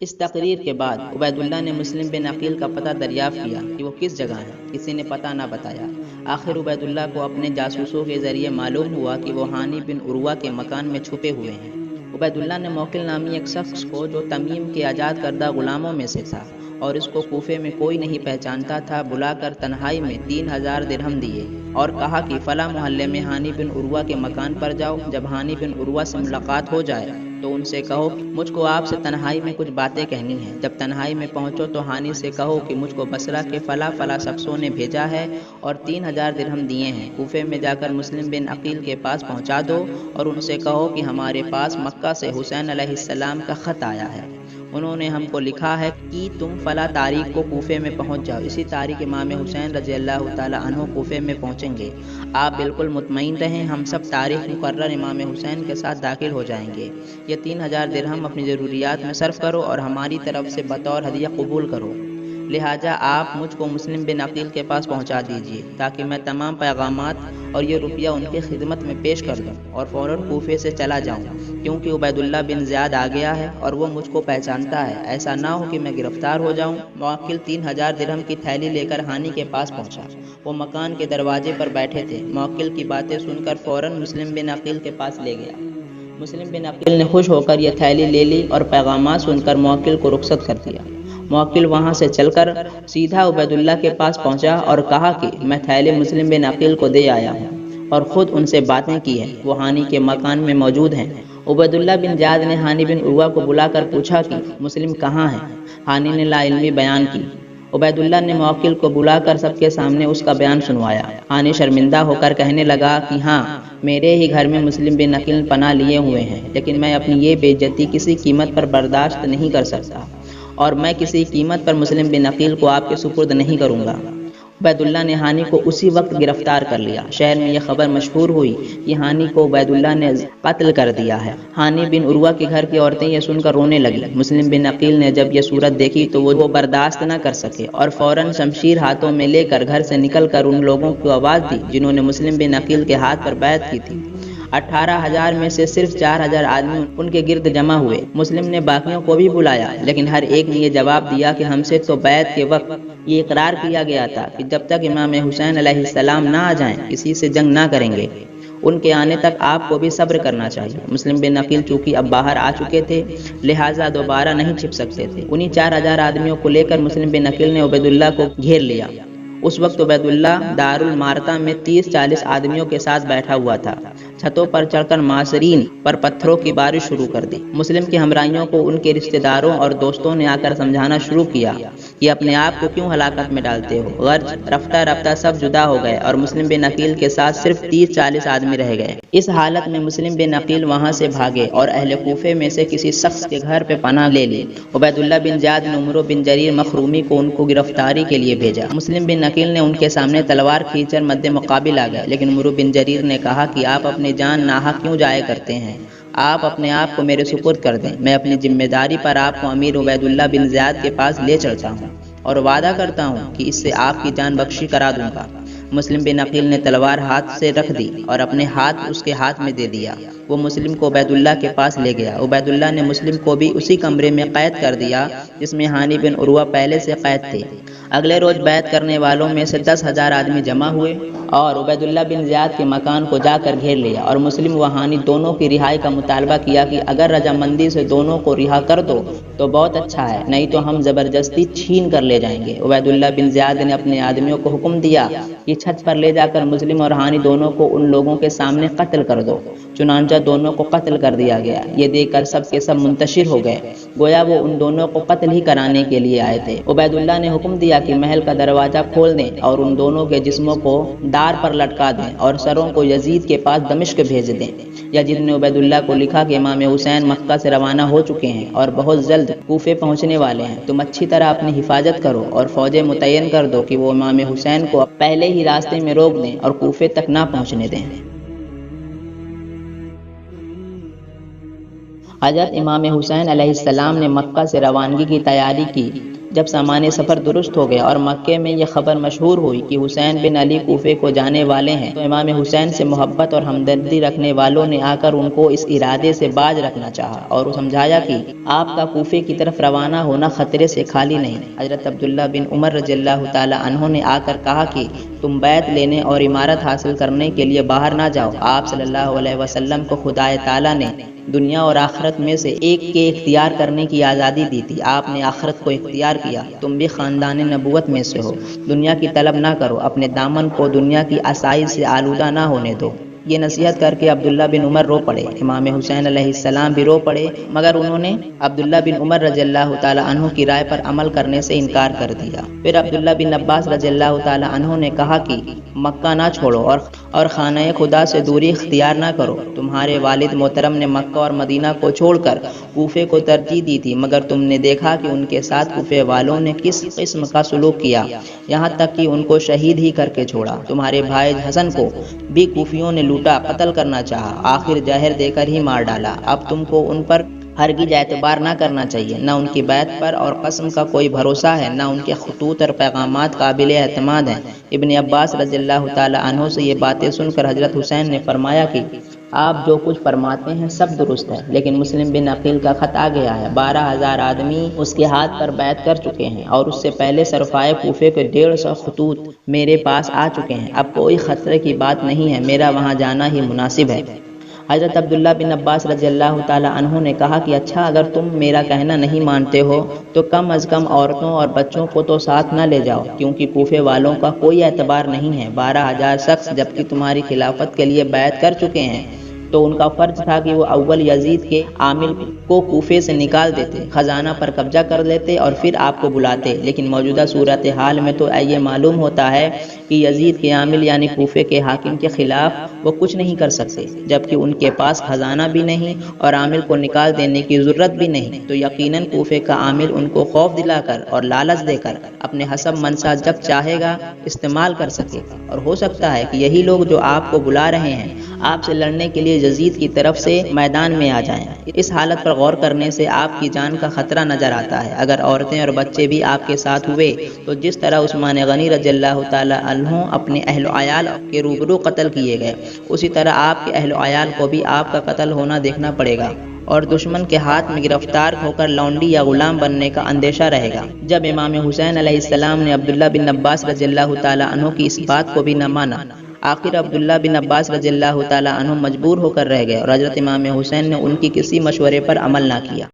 اس تقریر کے بعد عبید اللہ نے مسلم بن عقیل کا پتہ دریافت کیا کہ وہ کس جگہ ہے۔ کسی نے پتہ نہ بتایا۔ آخر عبید اللہ کو اپنے جاسوسوں کے ذریعے معلوم ہوا کہ وہ ہانی بن عروہ کے مکان میں چھپے ہوئے ہیں۔ عبید اللہ نے موقل نامی ایک شخص کو، جو تمیم کے آزاد کردہ غلاموں میں سے تھا اور اس کو کوفے میں کوئی نہیں پہچانتا تھا، بلا کر تنہائی میں 3000 درہم دیے اور کہا کہ فلاں محلے میں ہانی بن عروہ کے مکان پر جاؤ۔ جب ہانی بن عروہ سے ملاقات ہو جائے تو ان سے کہو کہ مجھ کو آپ سے تنہائی میں کچھ باتیں کہنی ہیں۔ جب تنہائی میں پہنچو تو ہانی سے کہو کہ مجھ کو بصرہ کے فلاں شخصوں نے بھیجا ہے اور 3000 درہم دیے ہیں۔ کوفے میں جا کر مسلم بن عقیل کے پاس پہنچا دو اور ان سے کہو کہ ہمارے پاس مکہ سے حسین علیہ السلام کا خط آیا ہے۔ انہوں نے ہم کو لکھا ہے کہ تم فلاں تاریخ کو کوفے میں پہنچ جاؤ۔ اسی تاریخ امام حسین رضی اللہ تعالی عنہ کوفے میں پہنچیں گے۔ آپ بالکل مطمئن رہیں، ہم سب تاریخ مقرر امام حسین کے ساتھ داخل ہو جائیں گے۔ یہ 3000 درہم اپنی ضروریات میں صرف کرو اور ہماری طرف سے بطور ہدیہ قبول کرو۔ لہٰذا آپ مجھ کو مسلم بن عقیل کے پاس پہنچا دیجیے تاکہ میں تمام پیغامات اور یہ روپیہ ان کی خدمت میں پیش کر دوں اور فوراً کوفے سے چلا جاؤں، کیونکہ عبید اللہ بن زیاد آ گیا ہے اور وہ مجھ کو پہچانتا ہے۔ ایسا نہ ہو کہ میں گرفتار ہو جاؤں۔ موکل 3000 درہم کی تھیلی لے کر ہانی کے پاس پہنچا۔ وہ مکان کے دروازے پر بیٹھے تھے۔ موکل کی باتیں سن کر فوراً مسلم بن عقیل کے پاس لے گیا۔ مسلم بن عقیل نے خوش ہو کر یہ تھیلی لے لی اور پیغامات سن کر موکل کو رخصت کر دیا۔ موکل وہاں سے چل کر سیدھا عبید اللہ کے پاس پہنچا اور کہا کہ میں تھیلی مسلم بن عقیل کو دے آیا ہوں اور خود ان سے باتیں کی ہیں، وہ ہانی کے مکان میں موجود ہیں۔ عبید اللہ بن زیاد نے ہانی بن عروہ کو بلا کر پوچھا کہ مسلم کہاں ہے؟ ہانی نے لا علمی بیان کی۔ عبید اللہ نے موکل کو بلا کر سب کے سامنے اس کا بیان سنوایا۔ ہانی شرمندہ ہو کر کہنے لگا کہ ہاں، میرے ہی گھر میں مسلم بن عقیل پناہ لیے ہوئے ہیں، لیکن میں اپنی یہ بے عزتی کسی قیمت پر برداشت نہیں کر سکتا اور میں کسی قیمت پر مسلم بن عقیل کو آپ کے سپرد نہیں کروں گا۔ عبید اللہ نے ہانی کو اسی وقت گرفتار کر لیا۔ شہر میں یہ خبر مشہور ہوئی کہ ہانی کو عبید اللہ نے قتل کر دیا ہے۔ ہانی بن عروہ کے گھر کی عورتیں یہ سن کر رونے لگی۔ مسلم بن عقیل نے جب یہ صورت دیکھی تو وہ برداشت نہ کر سکے اور فوراً شمشیر ہاتھوں میں لے کر گھر سے نکل کر ان لوگوں کو آواز دی جنہوں نے مسلم بن عقیل کے ہاتھ پر بیعت کی تھی۔ 18,000 میں سے صرف 4,000 آدمی ان کے گرد جمع ہوئے۔ مسلم نے باقیوں کو بھی بلایا، لیکن ہر ایک نے یہ جواب دیا کہ ہم سے تو بیعت کے وقت یہ اقرار کیا گیا تھا کہ جب تک امام حسین علیہ السلام نہ آ جائیں کسی سے جنگ نہ کریں گے۔ ان کے آنے تک آپ کو بھی صبر کرنا چاہیے۔ مسلم بن عقیل چونکہ اب باہر آ چکے تھے لہٰذا دوبارہ نہیں چھپ سکتے تھے۔ انہی 4,000 آدمیوں کو لے کر مسلم بن عقیل نے عبید اللہ کو گھیر لیا۔ اس وقت عبید اللہ دارالمارتا میں 30-40 آدمیوں کے ساتھ بیٹھا ہوا تھا۔ چھتوں پر چڑھ کر معاصرین پر پتھروں کی بارش شروع کر دی۔ مسلم کے ہمراہیوں کو ان کے رشتہ داروں اور دوستوں نے آ کر سمجھانا شروع کیا کہ اپنے آپ کو کیوں ہلاکت میں ڈالتے ہو۔ غرض رفتہ رفتہ سب جدا ہو گئے اور مسلم بن عقیل کے ساتھ صرف 30-40 آدمی رہ گئے۔ اس حالت میں مسلم بن عقیل وہاں سے بھاگے اور اہل کوفے میں سے کسی شخص کے گھر پہ پناہ لے لی۔ عبید اللہ بن زیاد نے عمرو بن جریر مخرومی کو ان کو گرفتاری کے لیے بھیجا۔ مسلم بن عقیل نے ان کے سامنے تلوار کھینچ کر مد مقابل آ گئے، لیکن عمرو بن جریر نے کہا کہ آپ اپنی جان ناحق کیوں ضائع کرتے ہیں؟ آپ اپنے آپ کو میرے سپرد کر دیں، میں اپنی ذمہ داری پر آپ کو امیر عبید اللہ بن زیاد کے پاس لے چلتا ہوں اور وعدہ کرتا ہوں کہ اس سے آپ کی جان بخشی کرا دوں گا۔ مسلم بن عقیل نے تلوار ہاتھ سے رکھ دی اور اپنے ہاتھ اس کے ہاتھ میں دے دیا۔ وہ مسلم کو عبید اللہ کے پاس لے گیا۔ عبید اللہ نے مسلم کو بھی اسی کمرے میں قید کر دیا جس میں ہانی بن عروہ پہلے سے قید تھے۔ اگلے روز بیعت کرنے والوں میں سے 10,000 آدمی جمع ہوئے اور عبید اللہ بن زیاد کے مکان کو جا کر گھیر لیا اور مسلم و ہانی دونوں کی رہائی کا مطالبہ کیا کہ اگر رضامندی سے دونوں کو رہا کر دو تو بہت اچھا ہے، نہیں تو ہم زبردستی چھین کر لے جائیں گے۔ عبید اللہ بن زیاد نے اپنے آدمیوں کو حکم دیا کہ چھت پر لے جا کر مسلم اور ہانی دونوں کو ان لوگوں کے سامنے قتل کر دو۔ چنانچہ دونوں کو قتل کر دیا گیا۔ یہ دیکھ کر سب کے سب منتشر ہو گئے، گویا وہ ان دونوں کو قتل ہی کرانے کے لیے آئے تھے۔ عبید اللہ نے حکم دیا کہ محل کا دروازہ کھول دیں اور ان دونوں کے جسموں کو دار پر لٹکا دیں اور سروں کو یزید کے پاس دمشق بھیج دیں۔ یزید نے عبید اللہ کو لکھا کہ امام حسین مکہ سے روانہ ہو چکے ہیں اور بہت جلد کوفے پہنچنے والے ہیں، تم اچھی طرح اپنی حفاظت کرو اور فوجیں متعین کر دو کہ وہ امام حسین کو پہلے ہی راستے میں روک دیں اور کوفے تک نہ پہنچنے دیں۔ حضرت امام حسین علیہ السلام نے مکہ سے روانگی کی تیاری کی۔ جب سامان سفر درست ہو گیا اور مکے میں یہ خبر مشہور ہوئی کہ حسین بن علی کوفے کو جانے والے ہیں، تو امام حسین سے محبت اور ہمدردی رکھنے والوں نے آ کر ان کو اس ارادے سے باز رکھنا چاہا اور سمجھایا کہ آپ کا کوفے کی طرف روانہ ہونا خطرے سے خالی نہیں۔ حضرت عبداللہ بن عمر رضی اللہ تعالی عنہ نے آ کر کہا کہ تم بیعت لینے اور عمارت حاصل کرنے کے لیے باہر نہ جاؤ۔ آپ صلی اللہ علیہ وسلم کو خدا تعالی نے دنیا اور آخرت میں سے ایک کے اختیار کرنے کی آزادی دی تھی، آپ نے آخرت کو اختیار کیا۔ تم بھی خاندان نبوت میں سے ہو، دنیا کی طلب نہ کرو، اپنے دامن کو دنیا کی آسائش سے آلودہ نہ ہونے دو۔ یہ نصیحت کر کے عبداللہ بن عمر رو پڑے۔ امام حسین علیہ السلام بھی رو پڑے، مگر انہوں نے عبداللہ بن عمر رضی اللہ تعالی عنہ کی رائے پر عمل کرنے سے انکار کر دیا۔ پھر عبداللہ بن عباس رضی اللہ تعالی عنہ نے کہا کہ مکہ نہ چھوڑو اور خانہ خدا سے دوری اختیار نہ کرو۔ تمہارے والد محترم نے مکہ اور مدینہ کو چھوڑ کر کوفے کو ترجیح دی تھی، مگر تم نے دیکھا کہ ان کے ساتھ کوفے والوں نے کس قسم کا سلوک کیا، یہاں تک کہ ان کو شہید ہی کر کے چھوڑا۔ تمہارے بھائی حسن کو بھی کوفیوں نے لوٹا، قتل کرنا چاہا، آخر زہر دے کر ہی مار ڈالا۔ اب تم کو ان پر ہرگز اعتبار نہ کرنا چاہیے، نہ ان کی بیعت پر اور قسم کا کوئی بھروسہ ہے، نہ ان کے خطوط اور پیغامات قابل اعتماد ہیں۔ ابن عباس رضی اللہ تعالی عنہ سے یہ باتیں سن کر حضرت حسین نے فرمایا کہ آپ جو کچھ فرماتے ہیں سب درست ہے، لیکن مسلم بن عقیل کا خط آ گیا ہے۔ 12,000 آدمی اس کے ہاتھ پر بیعت کر چکے ہیں اور اس سے پہلے سرفائے کوفے کے 150 خطوط میرے پاس آ چکے ہیں۔ اب کوئی خطرے کی بات نہیں ہے، میرا وہاں جانا ہی مناسب ہے۔ حضرت عبداللہ بن عباس رضی اللہ تعالی عنہ نے کہا کہ اچھا، اگر تم میرا کہنا نہیں مانتے ہو تو کم از کم عورتوں اور بچوں کو تو ساتھ نہ لے جاؤ، کیونکہ کوفے والوں کا کوئی اعتبار نہیں ہے۔ 12,000 شخص جبکہ تمہاری خلافت کے لیے بیعت کر چکے ہیں، تو ان کا فرض تھا کہ وہ اول یزید کے عامل کو کوفے سے نکال دیتے، خزانہ پر قبضہ کر لیتے اور پھر آپ کو بلاتے۔ لیکن موجودہ صورتحال میں تو یہ معلوم ہوتا ہے کہ یزید کے عامل یعنی کوفے کے حاکم کے خلاف وہ کچھ نہیں کر سکتے، جبکہ ان کے پاس خزانہ بھی نہیں اور عامل کو نکال دینے کی ضرورت بھی نہیں، تو یقیناً کوفے کا عامل ان کو خوف دلا کر اور لالچ دے کر اپنے حسب منصب جب چاہے گا استعمال کر سکے گا، اور ہو سکتا ہے کہ یہی لوگ جو آپ کو بلا رہے ہیں آپ سے لڑنے کے لیے یزید کی طرف سے میدان میں آ جائیں۔ اس حالت پر غور کرنے سے آپ کی جان کا خطرہ نظر آتا ہے۔ اگر عورتیں اور بچے بھی آپ کے ساتھ ہوئے تو جس طرح عثمان غنی رضی اللہ تعالی عنہ اپنے اہل و عیال کے روبرو قتل کیے گئے، اسی طرح آپ کے اہل و عیال کو بھی آپ کا قتل ہونا دیکھنا پڑے گا، اور دشمن کے ہاتھ میں گرفتار ہو کر لونڈی یا غلام بننے کا اندیشہ رہے گا۔ جب امام حسین علیہ السلام نے عبداللہ بن عباس رضی اللہ تعالی عنہ کی اس بات کو بھی نہ مانا، آخر عبداللہ بن عباس رضی اللہ تعالی عنہ مجبور ہو کر رہ گئے اور حضرت امام حسین نے ان کی کسی مشورے پر عمل نہ کیا۔